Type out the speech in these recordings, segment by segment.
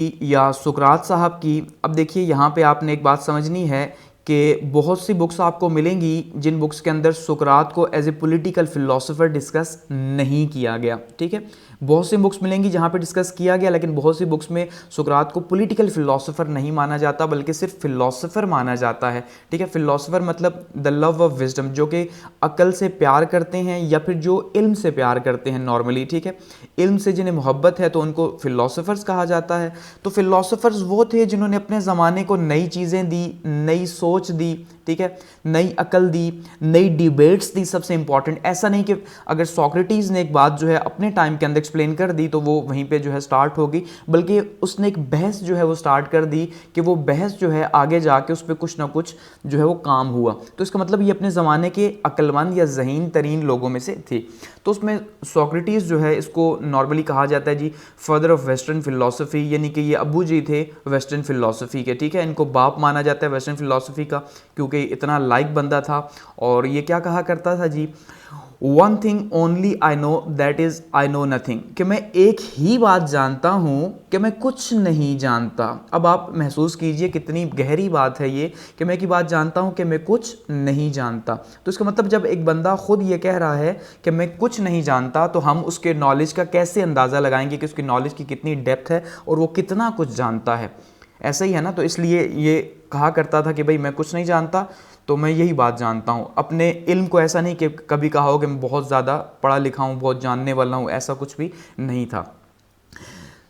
या सुकरात साहब की। अब देखिए यहाँ पे आपने एक बात समझनी है कि बहुत सी बुक्स आपको मिलेंगी जिन बुक्स के अंदर सुकरात को as a political philosopher discuss नहीं किया गया। ठीक है, बहुत सी बुक्स मिलेंगी जहाँ पे डिस्कस किया गया, लेकिन बहुत सी बुक्स में सुकरात को पॉलिटिकल फिलोसोफर नहीं माना जाता बल्कि सिर्फ फिलोसोफर माना जाता है। ठीक है, फिलोसोफर मतलब द लव ऑफ विजडम, जो कि अकल से प्यार करते हैं या फिर जो इल्म से प्यार करते हैं नॉर्मली। ठीक है, इल्म से जिन्हें मोहब्बत है तो उनको फिलोसोफर्स कहा जाता है। तो फिलोसोफर्स वो थे जिन्होंने अपने ज़माने को नई चीज़ें दी, नई सोच दी, ठीक है, नई अकल दी, नई डिबेट्स दी। सबसे इंपॉर्टेंट ऐसा नहीं कि अगर सोक्रेटिस ने एक बात जो है अपने टाइम के अंदर एक्सप्लेन कर दी तो वो वहीं पे जो है स्टार्ट होगी, बल्कि उसने एक बहस जो है वो स्टार्ट कर दी कि वो बहस जो है आगे जाके उस पर कुछ ना कुछ जो है वो काम हुआ। तो इसका मतलब ये अपने ज़माने के अक्लमंद या ज़हीन तरीन लोगों में से थे। तो उसमें सोक्रेटिस जो है इसको नॉर्मली कहा जाता है जी फादर ऑफ वेस्टर्न फिलोसफी, यानी कि ये अबू जी थे वेस्टर्न फिलोसफी के। ठीक है, इनको बाप माना जाता है वेस्टर्न फिलोसफी का, क्योंकि इतना लाइक बंदा था। और ये क्या कहा करता था जी, one thing only I know that is I know nothing, कि मैं एक ही बात जानता हूँ कि मैं कुछ नहीं जानता। अब आप महसूस कीजिए कितनी गहरी बात है ये, कि मैं एक ही बात जानता हूँ कि मैं कुछ नहीं जानता। तो इसका मतलब जब एक बंदा खुद ये कह रहा है कि मैं कुछ नहीं जानता, तो हम उसके नॉलेज का कैसे अंदाज़ा लगाएंगे कि उसकी नॉलेज की कितनी डेप्थ है और वो कितना कुछ जानता है। ऐसा ही है ना। तो इसलिए ये कहा करता था कि भाई मैं कुछ नहीं जानता, तो मैं यही बात जानता हूँ। अपने इल्म को ऐसा नहीं कि कभी कहा हो कि मैं बहुत ज़्यादा पढ़ा लिखा हूँ, बहुत जानने वाला हूँ, ऐसा कुछ भी नहीं था।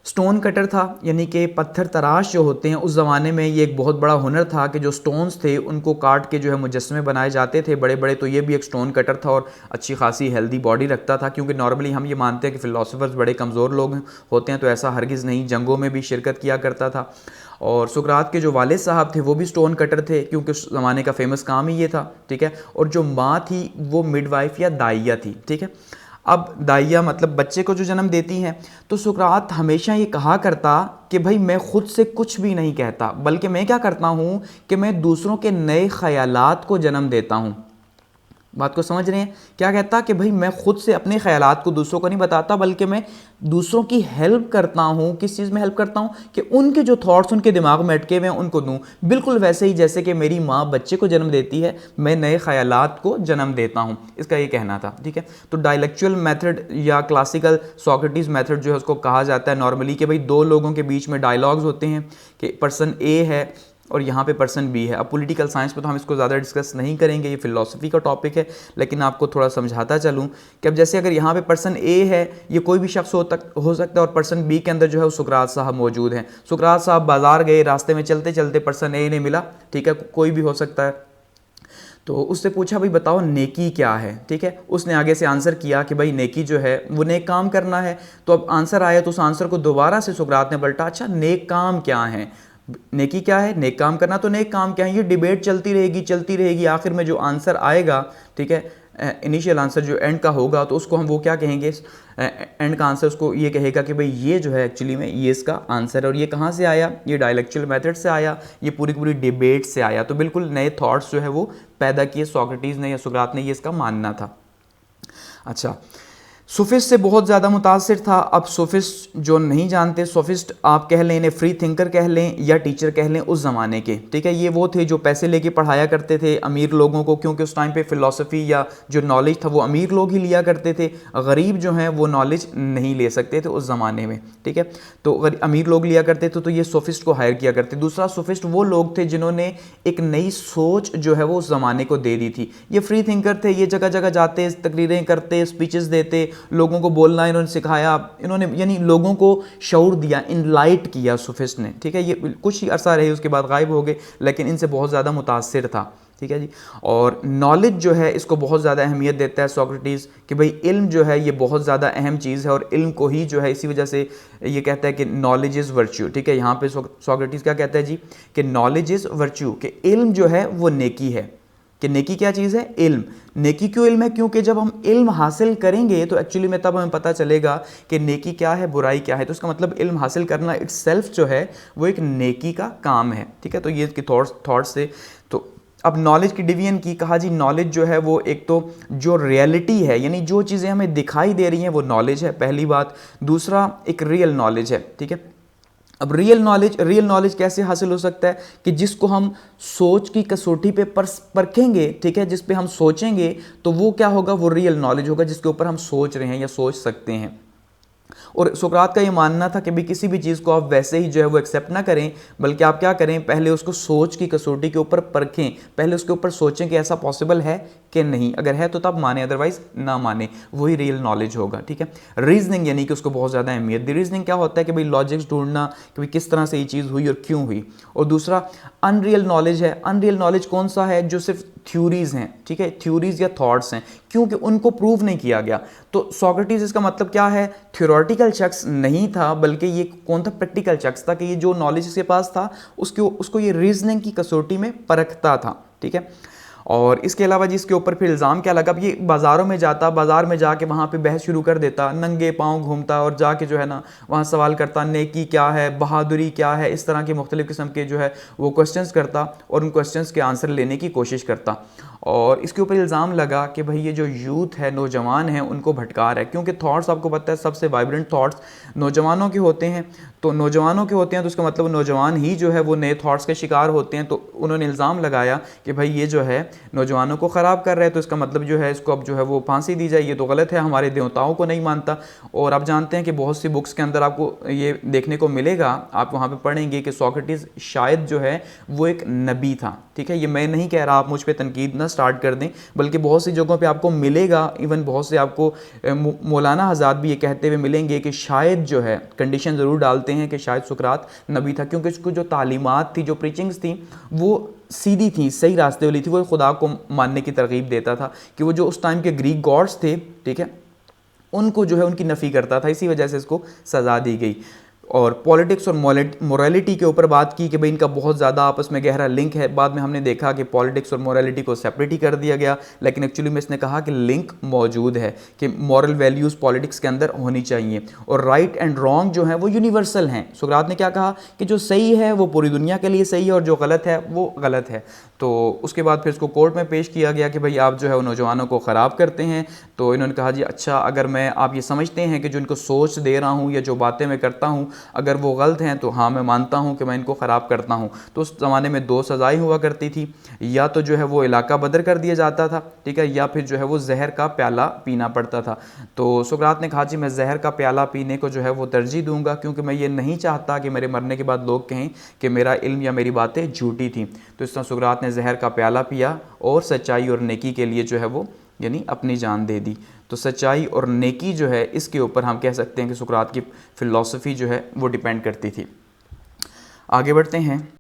स्टोन कटर था, यानी कि पत्थर तराश जो होते हैं, उस ज़माने में ये एक बहुत बड़ा हुनर था कि जो स्टोन्स थे उनको काट के जो है मुजस्मे बनाए जाते थे बड़े बड़े। तो ये भी एक स्टोन कटर था और अच्छी खासी हेल्दी बॉडी रखता था, क्योंकि नॉर्मली हम ये मानते हैं कि फ़िलासफ़र्स बड़े कमज़ोर लोग होते हैं, तो ऐसा हरगिज़ नहीं। जंगों में भी शिरकत किया करता था। और सुकरात के जो वालिद साहब थे वो भी स्टोन कटर थे, क्योंकि उस ज़माने का फेमस काम ही ये था। ठीक है, और जो माँ थी वो मिडवाइफ या दाइया थी। ठीक है, अब दाइया मतलब बच्चे को जो जन्म देती हैं। तो सुकरात हमेशा ये कहा करता कि भाई मैं खुद से कुछ भी नहीं कहता, बल्कि मैं क्या करता हूँ कि मैं दूसरों के नए ख़यालात को जन्म देता हूँ। बात को समझ रहे हैं? क्या कहता कि भाई मैं खुद से अपने ख्यालात को दूसरों को नहीं बताता, बल्कि मैं दूसरों की हेल्प करता हूँ। किस चीज़ में हेल्प करता हूँ? कि उनके जो थॉट्स उनके दिमाग में अटके हुए हैं उनको दूँ। बिल्कुल वैसे ही जैसे कि मेरी माँ बच्चे को जन्म देती है, मैं नए ख्यालात को जन्म देता हूँ, इसका ये कहना था। ठीक है, तो डायलेक्चुअल मेथड या क्लासिकल सोक्रेटिस मेथड जो है उसको कहा जाता है नॉर्मली कि भाई दो लोगों के बीच में डायलॉग्स होते हैं कि पर्सन ए है और यहाँ पे पर्सन बी है। अब पॉलिटिकल साइंस पे तो हम इसको ज़्यादा डिस्कस नहीं करेंगे, ये फिलॉसफी का टॉपिक है, लेकिन आपको थोड़ा समझाता चलूँ कि अब जैसे अगर यहाँ पे पर्सन ए है, ये कोई भी शख्स हो सकता है, और पर्सन बी के अंदर जो है वो सुकरात साहब मौजूद हैं। सुकरात साहब बाज़ार गए, रास्ते में चलते चलते पर्सन ए ने मिला। ठीक है, कोई भी हो सकता है। तो उससे पूछा भाई बताओ नेकी क्या है। ठीक है, उसने आगे से आंसर किया कि भाई नेकी जो है वो नेक काम करना है। तो अब आंसर आया तो उस आंसर को दोबारा से सुकरात ने पलटा, अच्छा नेक काम क्या है, नेकी क्या है, नेक काम करना, तो नेक काम क्या है। ये डिबेट चलती रहेगी, आखिर में जो आंसर आएगा, ठीक है, इनिशियल आंसर जो एंड का होगा, तो उसको हम वो क्या कहेंगे, एंड का आंसर उसको ये कहेगा कि भाई ये जो है एक्चुअली में ये इसका आंसर है। और ये कहाँ से आया, ये डायलेक्चुअल मेथड से आया, ये पूरी पूरी डिबेट से आया। तो बिल्कुल नए थॉट्स जो है वो पैदा किए सोक्रेटिस ने या सुकरात ने, ये इसका मानना था। अच्छा, सोफिस्ट से बहुत ज़्यादा मुतासिर था। अब सोफिस्ट जो नहीं जानते, सोफिस्ट आप कह लें, इन्हें फ्री थिंकर कह लें या टीचर कह लें उस ज़माने के। ठीक है, ये वो थे जो पैसे लेके पढ़ाया करते थे अमीर लोगों को, क्योंकि उस टाइम पे फ़िलासफ़ी या जो नॉलेज था वो अमीर लोग ही लिया करते थे, गरीब जो हैं वो नॉलेज नहीं ले सकते थे उस ज़माने में। ठीक है, तो अमीर लोग लिया करते थे, तो ये सोफिस्ट को हायर किया करते। दूसरा, सोफिस्ट वो लोग थे जिन्होंने एक नई सोच जो है वो उस ज़माने को दे दी थी। ये फ्री थिंकर थे, ये जगह जगह जाते, तकरीरें करते, स्पीचेस देते, लोगों को बोलना इन्होंने सिखाया, इन्होंने यानी लोगों को शऊर दिया, इनलाइट किया सोफिस्ट ने। ठीक है, ये कुछ ही अरसा रहे, उसके बाद गायब हो गए, लेकिन इनसे बहुत ज़्यादा मुतासिर था। ठीक है जी। और नॉलेज जो है इसको बहुत ज़्यादा अहमियत देता है सोक्रेटिस, कि भाई इल्म जो है ये बहुत ज़्यादा अहम चीज़ है, और इल्म को ही जो है इसी वजह से ये कहता है कि नॉलेज इज़ वर्च्यू। ठीक है, यहाँ पे सोक्रेटिस क्या कहता है जी, कि नॉलेज इज़ वर्च्यू, कि इल्म जो है वो नेकी है। कि नेकी क्या चीज़ है, इल्म। नेकी क्यों इल्म है, क्योंकि जब हम इल्म हासिल करेंगे तो एक्चुअली में तब हमें पता चलेगा कि नेकी क्या है, बुराई क्या है। तो इसका मतलब इल्म हासिल करना इट्सेल्फ जो है वो एक नेकी का काम है। ठीक है, तो ये इसके थॉट्स से। तो अब नॉलेज की डिवीजन की, कहा जी नॉलेज जो है वो एक तो जो रियलिटी है, यानी जो चीज़ें हमें दिखाई दे रही हैं वो नॉलेज है, पहली बात। दूसरा एक रियल नॉलेज है। ठीक है, अब रियल नॉलेज कैसे हासिल हो सकता है कि जिसको हम सोच की कसौटी पे परखेंगे, ठीक है, जिस पे हम सोचेंगे तो वो क्या होगा, वो रियल नॉलेज होगा जिसके ऊपर हम सोच रहे हैं या सोच सकते हैं। और सुकरात का ये मानना था कि भाई किसी भी चीज़ को आप वैसे ही जो है वो एक्सेप्ट ना करें, बल्कि आप क्या करें, पहले उसको सोच की कसौटी के ऊपर परखें, पहले उसके ऊपर सोचें कि ऐसा पॉसिबल है कि नहीं, अगर है तो तब माने, अदरवाइज ना माने, वही रियल नॉलेज होगा। ठीक है, रीजनिंग यानी कि उसको बहुत ज़्यादा अहमियत दी। रीजनिंग क्या होता है कि भाई लॉजिक्स ढूंढना कि भाई किस तरह से ये चीज़ हुई और क्यों हुई। और दूसरा अनरियल नॉलेज है। अनरियल नॉलेज कौन सा है, जो सिर्फ थ्योरीज हैं, ठीक है, थ्योरीज या थॉट्स हैं, क्योंकि उनको प्रूव नहीं किया गया। तो सोक्रेटिस इसका मतलब क्या है, थ्योरेटिकल शख्स नहीं था, बल्कि ये कौन था, प्रैक्टिकल शख्स था कि ये जो नॉलेज इसके पास था उसको ये रीजनिंग की कसौटी में परखता था। ठीक है, और इसके अलावा जिसके ऊपर फिर इल्ज़ाम क्या लगा, अब ये बाज़ारों में जाता, बाज़ार में जाके वहाँ पे बहस शुरू कर देता, नंगे पाँव घूमता और जाके जो है ना वहाँ सवाल करता, नेकी क्या है, बहादुरी क्या है, इस तरह के मुख्तलिफ़ किस्म के जो है वो क्वेश्चंस करता और उन क्वेश्चंस के आंसर लेने की कोशिश करता। और इसके ऊपर इल्ज़ाम लगा कि भाई ये जो यूथ है, नौजवान हैं, उनको भटका रहा है, क्योंकि थॉट्स आपको पता है सबसे वाइब्रेंट थॉट्स नौजवानों के होते हैं। तो नौजवानों के होते हैं तो उसका मतलब नौजवान ही जो है वो नए थॉट्स के शिकार होते हैं। तो उन्होंने इल्ज़ाम लगाया कि भाई ये जो है नौजवानों को ख़राब कर रहा है, तो इसका मतलब जो है इसको अब जो है वो फांसी दी जाए, ये तो गलत है, हमारे देवताओं को नहीं मानता। और आप जानते हैं कि बहुत सी बुक्स के अंदर आपको ये देखने को मिलेगा, आप वहाँ पर पढ़ेंगे कि सोक्रेटिस शायद जो है वो एक नबी था। ठीक है, ये मैं नहीं कह रहा, आप मुझ पर तनकीद ना स्टार्ट कर दें, बल्कि बहुत सी जगहों पे आपको मिलेगा, इवन बहुत से आपको मौलाना हज़रात भी ये कहते हुए मिलेंगे कि शायद जो है, कंडीशन ज़रूर डालते हैं कि शायद सुकरात नबी था, क्योंकि उसको जो तालीमात थी, जो प्रीचिंग्स थी, वो सीधी थी, सही रास्ते वाली थी। वो खुदा को मानने की तरगीब देता था कि वो जो उस टाइम के ग्रीक गॉड्स थे, ठीक है, उनको जो है उनकी नफ़ी करता था, इसी वजह से इसको सज़ा दी गई। और पॉलिटिक्स और मोरालिटी के ऊपर बात की कि भाई इनका बहुत ज़्यादा आपस में गहरा लिंक है। बाद में हमने देखा कि पॉलिटिक्स और मोरालिटी को सेपरेट ही कर दिया गया, लेकिन एक्चुअली में इसने कहा कि लिंक मौजूद है, कि मॉरल वैल्यूज़ पॉलिटिक्स के अंदर होनी चाहिए, और राइट एंड रॉन्ग जो है वो यूनिवर्सल हैं। सुकरात ने क्या कहा कि जो सही है वो पूरी दुनिया के लिए सही है और जो गलत है वो गलत है। तो उसके बाद फिर इसको कोर्ट में पेश किया गया कि भाई आप जो है वो नौजवानों को ख़राब करते हैं। तो इन्होंने कहा जी अच्छा, अगर मैं, आप ये समझते हैं कि जो इनको सोच दे रहा हूँ या जो बातें मैं करता हूँ अगर वो गलत हैं, तो हाँ मैं मानता हूँ कि मैं इनको ख़राब करता हूँ। तो उस ज़माने में दो सज़ाएँ हुआ करती थी, या तो जो है वो इलाका बदर कर दिया जाता था, ठीक है, या फिर जो है वो जहर का प्याला पीना पड़ता था। तो सुकरात ने कहा जी मैं जहर का प्याला पीने को जो है वो तरजीह दूंगा, क्योंकि मैं ये नहीं चाहता कि मेरे मरने के बाद लोग कहें कि मेरा इल्म या मेरी बातें झूठी थी। तो इस तरह सुकरात ने जहर का प्याला पिया और सच्चाई और नेकी के लिए जो है वो यानी अपनी जान दे दी। तो सच्चाई और नेकी जो है इसके ऊपर हम कह सकते हैं कि सुकरात की फ़िलॉसफी जो है वो डिपेंड करती थी। आगे बढ़ते हैं।